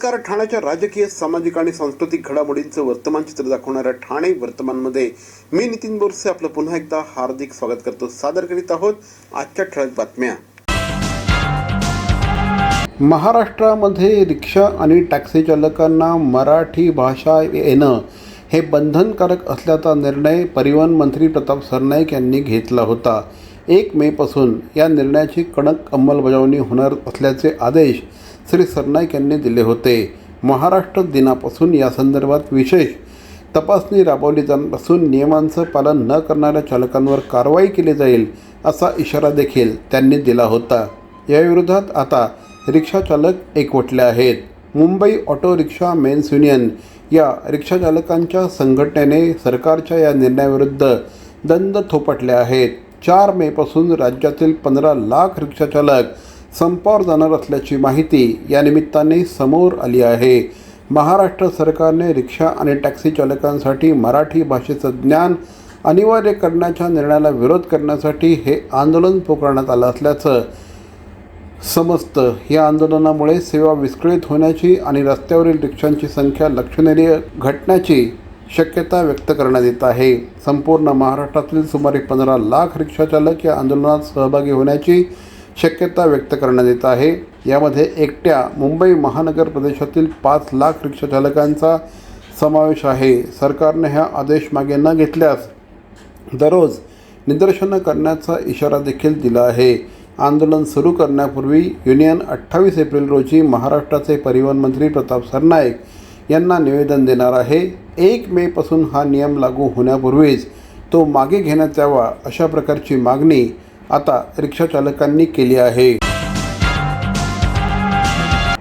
नमस्कार. ठाण्याच्या राजकीय, सामाजिक आणि सांस्कृतिक घडामोडींचं वर्तमान चित्र दाखवणाऱ्या ठाणे वर्तमानमध्ये मी नितीन बोरसे आपलं पुन्हा एकदा हार्दिक स्वागत करतो. सादर करीत आहोत आजच्या ठळक बातम्या. महाराष्ट्रामध्ये रिक्षा आणि टॅक्सी चालकांना मराठी भाषा येणं हे बंधनकारक असल्याचा निर्णय परिवहन मंत्री प्रताप सरनाईक यांनी घेतला होता. 1 मेपासून या निर्णयाची कडक अंमलबजावणी होणार असल्याचे आदेश श्री सरनाईक यांनी दिले होते. महाराष्ट्र दिनापासून या संदर्भात विशेष तपासणी राबवली जाणार असून नियमांचं पालन न करणाऱ्या चालकांवर कारवाई केली जाईल असा इशारा देखील त्यांनी दिला होता. याविरोधात आता रिक्षा चालक एकवटले आहेत. Mumbai auto rickshaw men's union या रिक्षाचालकांच्या संघटनेने सरकारच्या या निर्णयाविरुद्ध दंड थोपटले आहेत. 4 मेपासून राज्यातील 15 लाख रिक्षाचालक संपावर जाणार असल्याची माहिती या निमित्ताने समोर आली आहे. महाराष्ट्र सरकारने रिक्षा आणि टॅक्सी चालकांसाठी मराठी भाषेचं ज्ञान अनिवार्य करण्याच्या निर्णयाला विरोध करण्यासाठी हे आंदोलन पुकारण्यात आलं असल्याचं समजतं. या आंदोलनामुळे सेवा विस्कळीत होण्याची आणि रस्त्यावरील रिक्षांची संख्या लक्षणीय घटण्याची शक्यता व्यक्त करण्यात येत आहे. संपूर्ण महाराष्ट्रातील सुमारे 15 लाख रिक्षाचालक या आंदोलनात सहभागी होण्याची शक्यता व्यक्त करण्यात येत आहे. यामध्ये एकट्या मुंबई महानगर प्रदेशातील 5 लाख रिक्षाचालकांचा समावेश आहे. सरकारने हा आदेश मागे न घेतल्यास दररोज निदर्शनं करण्याचा इशारा देखील दिला आहे. आंदोलन सुरू करण्यापूर्वी युनियन 28 एप्रिल रोजी महाराष्ट्राचे परिवहन मंत्री प्रताप सरनाईक यांना निवेदन देणार आहे. 1 मेपासून हा नियम लागू होण्यापूर्वीच तो मागे घेण्यात यावा अशा प्रकारची मागणी आता रिक्षाचालकांनी केली आहे.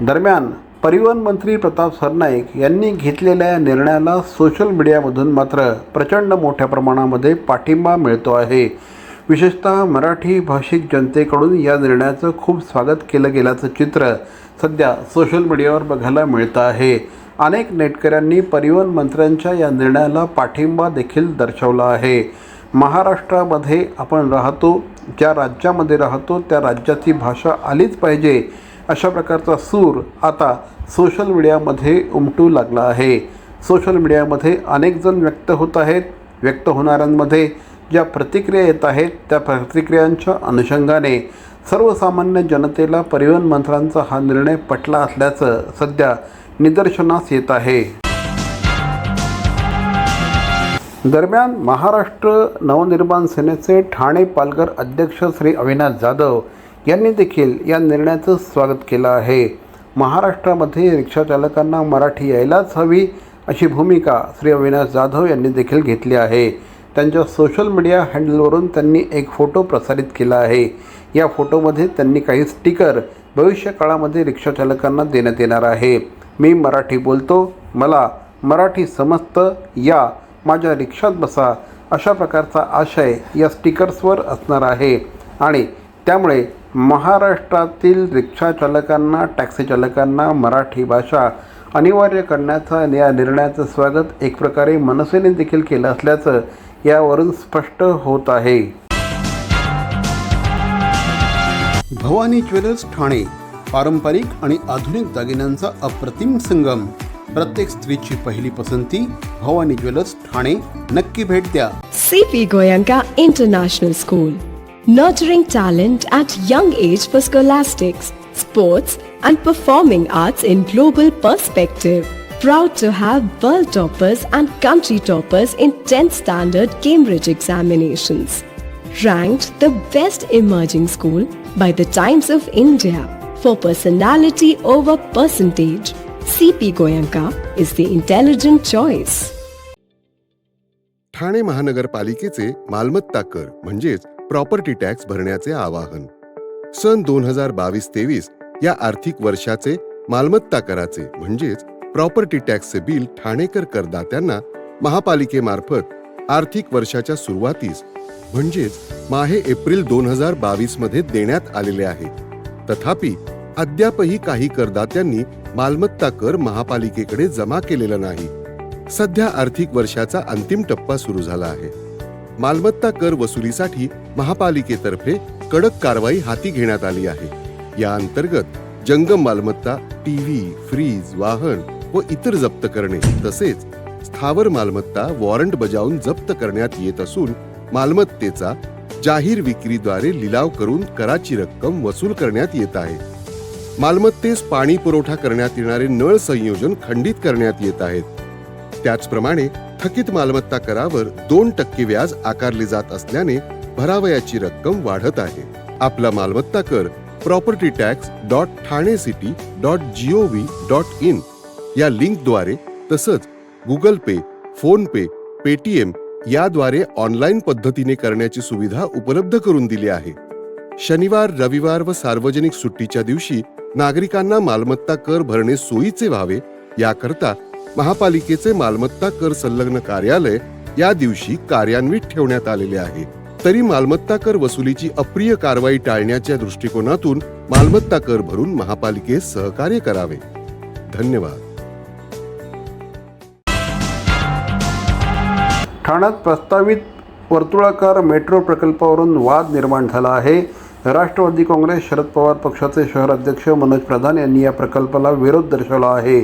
दरम्यान परिवहन मंत्री प्रताप सरनाईक यांनी घेतलेल्या निर्णयाला सोशल मीडियामधून मात्र प्रचंड मोठ्या प्रमाणामध्ये पाठिंबा मिळतो आहे. विशेषतः मराठी भाषिक जनतेकडून या निर्णयाचं खूप स्वागत केलं गेल्याचं चित्र सध्या सोशल मीडियावर बघायला मिळतं आहे. अनेक नेटकऱ्यांनी परिवहन मंत्र्यांच्या या निर्णयाला पाठिंबा देखील दर्शवला आहे. महाराष्ट्रामध्ये आपण राहतो, ज्या राज्यामध्ये राहतो त्या राज्याची भाषा आलीच पाहिजे अशा प्रकारचा सूर आता सोशल मीडियामध्ये उमटू लागला आहे. सोशल मीडियामध्ये अनेक जण व्यक्त होत आहेत. व्यक्त होणाऱ्यांमध्ये ज्या प्रतिक्रिया येत आहेत त्या प्रतिक्रियांच्या अनुषंगाने सर्वसामान्य जनतेला परिवहन मंत्र्यांचा हा निर्णय पटला असल्याचं सध्या निदर्शनास येत आहे. दरम्यान महाराष्ट्र नवनिर्माण सेनेचे ठाणे पालघर अध्यक्ष श्री अविनाश जाधव यांनी देखील या निर्णयाचं स्वागत केलं आहे. महाराष्ट्रामध्ये रिक्षाचालकांना मराठी यायलाच हवी अशी भूमिका श्री अविनाश जाधव यांनी देखील घेतली आहे. त्यांच्या सोशल मीडिया हँडलवरून त्यांनी एक फोटो प्रसारित केला आहे. या फोटोमध्ये त्यांनी काही स्टिकर भविष्यकाळामध्ये रिक्षाचालकांना देण्यात येणार आहे. मी मराठी बोलतो, मला मराठी समजतं, या माझ्या रिक्षात बसा अशा प्रकारचा आशय या स्टिकर्सवर असणार आहे. आणि त्यामुळे महाराष्ट्रातील रिक्षाचालकांना, टॅक्सी चालकांना मराठी भाषा अनिवार्य करण्याचा या निर्णयाचं स्वागत एक प्रकारे मनसेने देखील केलं असल्याचं यावरून स्पष्ट होत आहे. भवानी ज्वेलर्स ठाणे, पारंपरिक आणि आधुनिक दागिन्यांचा अप्रतिम संगम. प्रत्येक स्त्रीची पहिली पसंती भवानी ज्वेलर्स ठाणे. नक्की भेट द्या. CP Goenka International School, nurturing talent at young age for scholastics, sports and performing arts in global perspective. Proud to have world toppers and country toppers in 10th standard Cambridge examinations. Ranked the best emerging school by the Times of India for personality over percentage. CP Goenka is the intelligent choice. Thane महानगरपालिकेचे मालमत्ता कर म्हणजेच property tax भरण्याचे आवाहन. सन 2022-23 या आर्थिक वर्षाचे मालमत्ता कराचे म्हणजेच प्रॉपर्टी टॅक्सचे बिल ठाणेकर करदात्यांना महापालिकेमार्फत आर्थिक वर्षाच्या सुरुवातीस म्हणजेच माहे एप्रिल 2022 मध्ये देण्यात आलेले आहे. तथापि अद्यापही काही करदात्यांनी मालमत्ता कर महापालिकेकडे जमा केलेला नाही. सध्या आर्थिक वर्षाचा अंतिम टप्पा सुरू झाला आहे. मालमत्ता कर वसुलीसाठी महापालिकेतर्फे कडक कारवाई हाती घेण्यात आली आहे. या अंतर्गत जंगम मालमत्ता, टीव्ही, फ्रीज, वाहन व इतर जप्त करणे तसेच स्थावर मालमत्ता वॉरंट बजावून जप्त करण्यात येत असून मालमत्तेचा जाहीर विक्रीद्वारे लिलाव करून कराची रक्कम वसूल करण्यात येत आहे. मालमत्तेस पाणी पुरवठा करण्यात येणारे नळ संयोजन खंडित करण्यात येत आहेत. त्याचप्रमाणे थकीत मालमत्ता करावर 2% व्याज आकारले जात असल्याने भरावयाची रक्कम वाढत आहे. आपला मालमत्ता कर propertytax.thanecity.gov.in या लिंकद्वारे तसंच गुगल पे, फोन पे, पेटीएम याद्वारे ऑनलाईन पद्धतीने करण्याची सुविधा उपलब्ध करून दिली आहे. शनिवार, रविवार व सार्वजनिक सुट्टीच्या दिवशी नागरिकांना मालमत्ता कर भरणे सोयीचे व्हावे याकरता महापालिकेचे मालमत्ता कर संलग्न कार्यालय या दिवशी कार्यान्वित ठेवण्यात आलेले आहे. तरी मालमत्ता कर वसुलीची अप्रिय कारवाई टाळण्याच्या दृष्टिकोनातून मालमत्ता कर भरून महापालिकेस सहकार्य करावे. धन्यवाद. ठाण्यात प्रस्तावित वर्तुळाकार मेट्रो प्रकल्पावरून वाद निर्माण झाला आहे. राष्ट्रवादी काँग्रेस शरद पवार पक्षाचे शहर अध्यक्ष मनोज प्रधान यांनी या प्रकल्पाला विरोध दर्शवला आहे.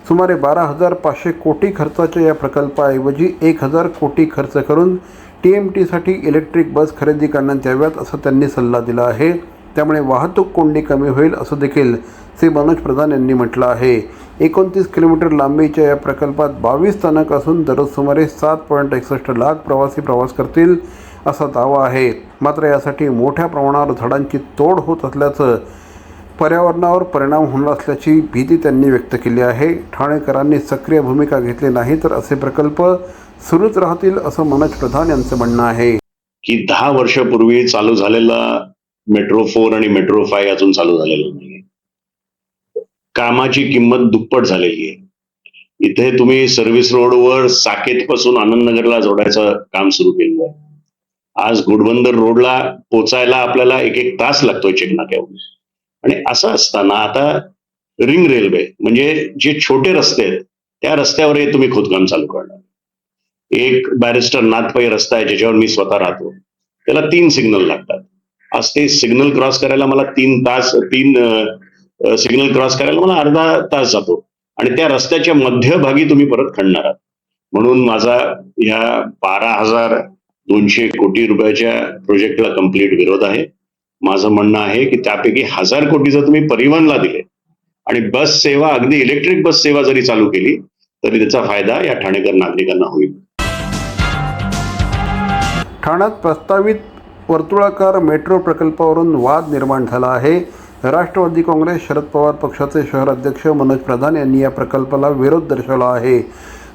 सुमारे 12,500 कोटी खर्चाच्या या प्रकल्पाऐवजी 1,000 कोटी खर्च करून TMTसाठी इलेक्ट्रिक बस खरेदी करण्यात याव्यात असा त्यांनी सल्ला दिला आहे. त्यामुळे वाहतूक कोंडी कमी होईल असं देखील श्री मनोज प्रधान यांनी म्हटलं आहे. 29 किलोमीटर लांबीच्या या प्रकल्पात 22 स्थानक असून दररोज सुमारे 7.61 लाख प्रवासी प्रवास करतील असा दावा आहे. मात्र यासाठी मोठ्या प्रमाणावर झाडांची तोड होत असल्याचं, पर्यावरणावर परिणाम होणार असल्याची भीती त्यांनी व्यक्त केली आहे. ठाणेकरांनी सक्रिय भूमिका घेतली नाही तर असे प्रकल्प सुरूच राहतील असं मनोज प्रधान यांचं म्हणणं आहे. की 10 वर्षापूर्वी चालू झालेला मेट्रो 4 आणि मेट्रो 5 अजून चालू झालेला नाही. कामाची किंमत दुप्पट झालेली आहे. इथे तुम्ही सर्व्हिस रोडवर साकेत पासून आनंदनगरला जोडायचं काम सुरू केलं आहे. आज घोडबंदर रोडला पोचायला आपल्याला 1 तास लागतोय चेकनाक्यावरून. आणि असं असताना आता रिंग रेल्वे म्हणजे जे छोटे रस्ते आहेत त्या रस्त्यावर तुम्ही खोदकाम चालू करणार. एक बॅरिस्टर नाथपै रस्ता आहे ज्याच्यावर मी स्वतः राहतो, त्याला 3 सिग्नल लागतात. आज ते सिग्नल क्रॉस करायला मला 3 सिग्नल क्रॉस करायला मला अर्धा तास जातो आणि त्या रस्त्याच्या मध्यभागी तुम्ही परत खणणार आहात. म्हणून माझा ह्या 12,200 कोटी रुपयाच्या प्रोजेक्टला कम्प्लीट विरोध आहे. माझं म्हणणं आहे की त्यापैकी 1,000 कोटी जर तुम्ही परिवहनला दिले आणि बस सेवा, अगदी इलेक्ट्रिक बस सेवा जरी चालू केली तरी त्याचा फायदा या ठाणेकर नागरिकांना होईल. ठाण्यात प्रस्तावित वर्तुळाकार मेट्रो प्रकल्पावरून वाद निर्माण झाला आहे. राष्ट्रवादी काँग्रेस शरद पवार पक्षाचे शहर अध्यक्ष मनोज प्रधान यांनी या प्रकल्पाला विरोध दर्शवला आहे.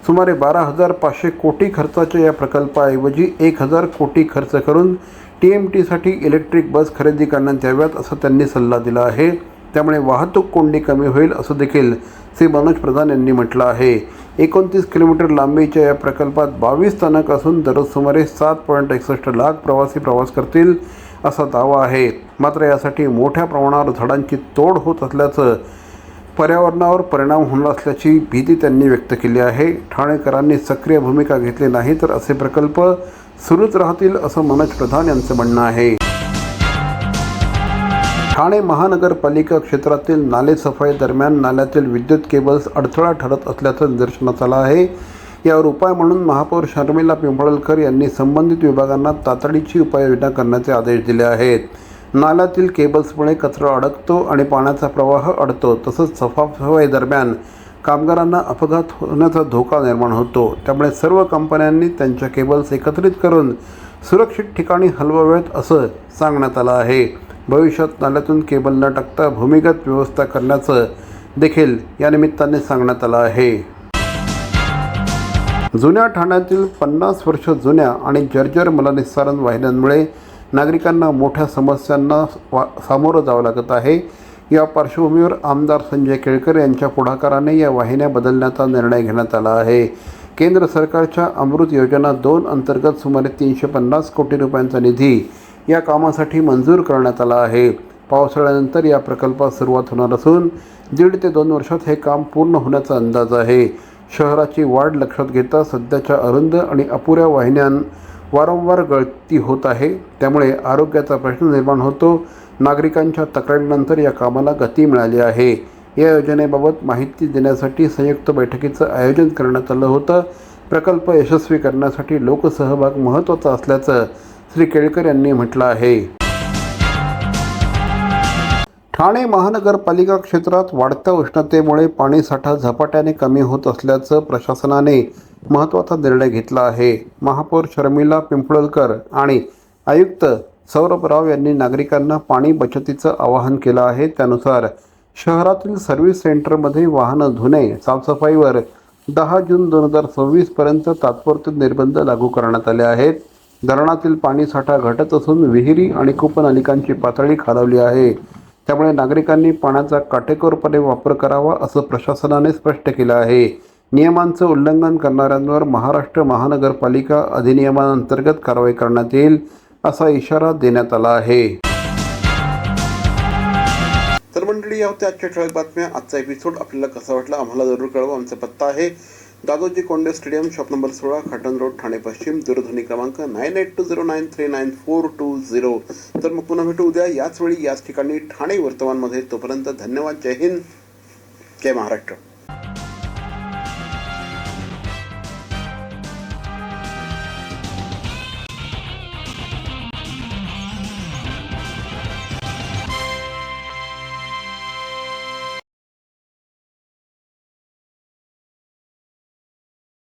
सुमारे 12,500 कोटी खर्चाच्या या प्रकल्पाऐवजी 1,000 कोटी खर्च करून TMTसाठी इलेक्ट्रिक बस खरेदी करण्यात याव्यात असा त्यांनी सल्ला दिला आहे. त्यामुळे वाहतूक कोंडी कमी होईल असं देखील श्री मनोज प्रधान यांनी म्हटलं आहे. 29 किलोमीटर लांबीच्या या प्रकल्पात 22 स्थानक असून दररोज सुमारे 7.61 लाख प्रवासी प्रवास करतील असा दावा आहे. मात्र यासाठी मोठ्या प्रमाणावर झाडांची तोड होत असल्याचं, पर्यावरणावर परिणाम होणार असल्याची भीती त्यांनी व्यक्त केली आहे. ठाणेकरांनी सक्रिय भूमिका घेतली नाही तर असे प्रकल्प सुरूच राहतील असं मनोज प्रधान यांचं म्हणणं आहे. ठाणे महानगरपालिका क्षेत्रातील नाले सफाई दरम्यान नाल्यातील विद्युत केबल्स अडथळा ठरत असल्याचं निदर्शनास आलं आहे. यावर उपाय म्हणून महापौर शर्मिला पिंपळकर यांनी संबंधित विभागांना तातडीची उपाययोजना करण्याचे आदेश दिले आहेत. नाल्यातील केबल्समुळे कचरा अडकतो आणि पाण्याचा प्रवाह अडतो. तसंच सफाई दरम्यान कामगारांना अपघात होण्याचा धोका निर्माण होतो. त्यामुळे सर्व कंपन्यांनी त्यांच्या केबल्स एकत्रित करून सुरक्षित ठिकाणी हलवाव्यात असं सांगण्यात आलं आहे. भविष्यात नाल्यातून केबल न टाकता भूमिगत व्यवस्था करण्याचं देखील या निमित्ताने सांगण्यात आलं आहे. जुन्या ठाण्यातील 50 वर्ष जुन्या आणि जर्जर मलनिस्सारण वाहिन्यांमुळे नागरिकांना मोठ्या समस्यांना सामोरं जावं लागत आहे. या पार्श्वभूमीवर आमदार संजय केळकर यांच्या पुढाकाराने या वाहिन्या बदलण्याचा निर्णय घेण्यात आला आहे. केंद्र सरकारच्या अमृत योजना 2 अंतर्गत सुमारे 350 कोटी रुपयांचा निधी या कामासाठी मंजूर करण्यात आला आहे. पावसाळ्यानंतर या प्रकल्पात सुरुवात होणार असून 1.5 ते 2 वर्षात हे काम पूर्ण होण्याचा अंदाज आहे. शहराची वाढ लक्षात घेता सध्याच्या अरुंद आणि अपुऱ्या वाहिन्यां वारंवार गळती होत आहे. त्यामुळे आरोग्याचा प्रश्न निर्माण होतो. नागरिकांच्या तक्रारीनंतर या कामाला गती मिळाली आहे. या योजनेबाबत माहिती देण्यासाठी संयुक्त बैठकीचं आयोजन करण्यात आलं होतं. प्रकल्प यशस्वी करण्यासाठी लोकसहभाग महत्त्वाचा असल्याचं श्री केळकर यांनी म्हटलं आहे. ठाणे महानगरपालिका क्षेत्रात वाढत्या उष्णतेमुळे पाणीसाठा झपाट्याने कमी होत असल्याचं प्रशासनाने महत्त्वाचा निर्णय घेतला आहे. महापौर शर्मिला पिंपळकर आणि आयुक्त सौरभ राव यांनी नागरिकांना पाणी बचतीचं आवाहन केलं आहे. त्यानुसार शहरातील सर्व्हिस सेंटरमध्ये वाहनं धुणे साफसफाईवर 10 जून 2026 पर्यंत तात्पुरते निर्बंध लागू करण्यात आले आहेत. धरणातील पाणीसाठा घटत असून विहिरी आणि कूपनलिकांची पातळी खालावली आहे. त्यामुळे नागरिकांनी पाण्याचा काटेकोरपणे वापर करावा असं प्रशासनाने स्पष्ट केलं आहे. नियमांचं उल्लंघन करणाऱ्यांवर महाराष्ट्र महानगरपालिका अधिनियमांतर्गत कारवाई करण्यात येईल असा इशारा देण्यात आला आहे. तर मंडळी, या होत्या आजच्या ठळक बातम्या. आजचा एपिसोड आपल्याला कसा वाटला आम्हाला जरूर कळवा. आमचा पत्ता आहे Dadoji Konde stadium, shop number 16, Khatan road, Thane पश्चिम. दूरध्वनी क्रमांक 9820939420. तर मग पुन्हा भेटू उद्या याच वेळी याच ठिकाणी ठाणे वर्तमानमध्ये. तोपर्यंत धन्यवाद. जय हिंद, जय महाराष्ट्र.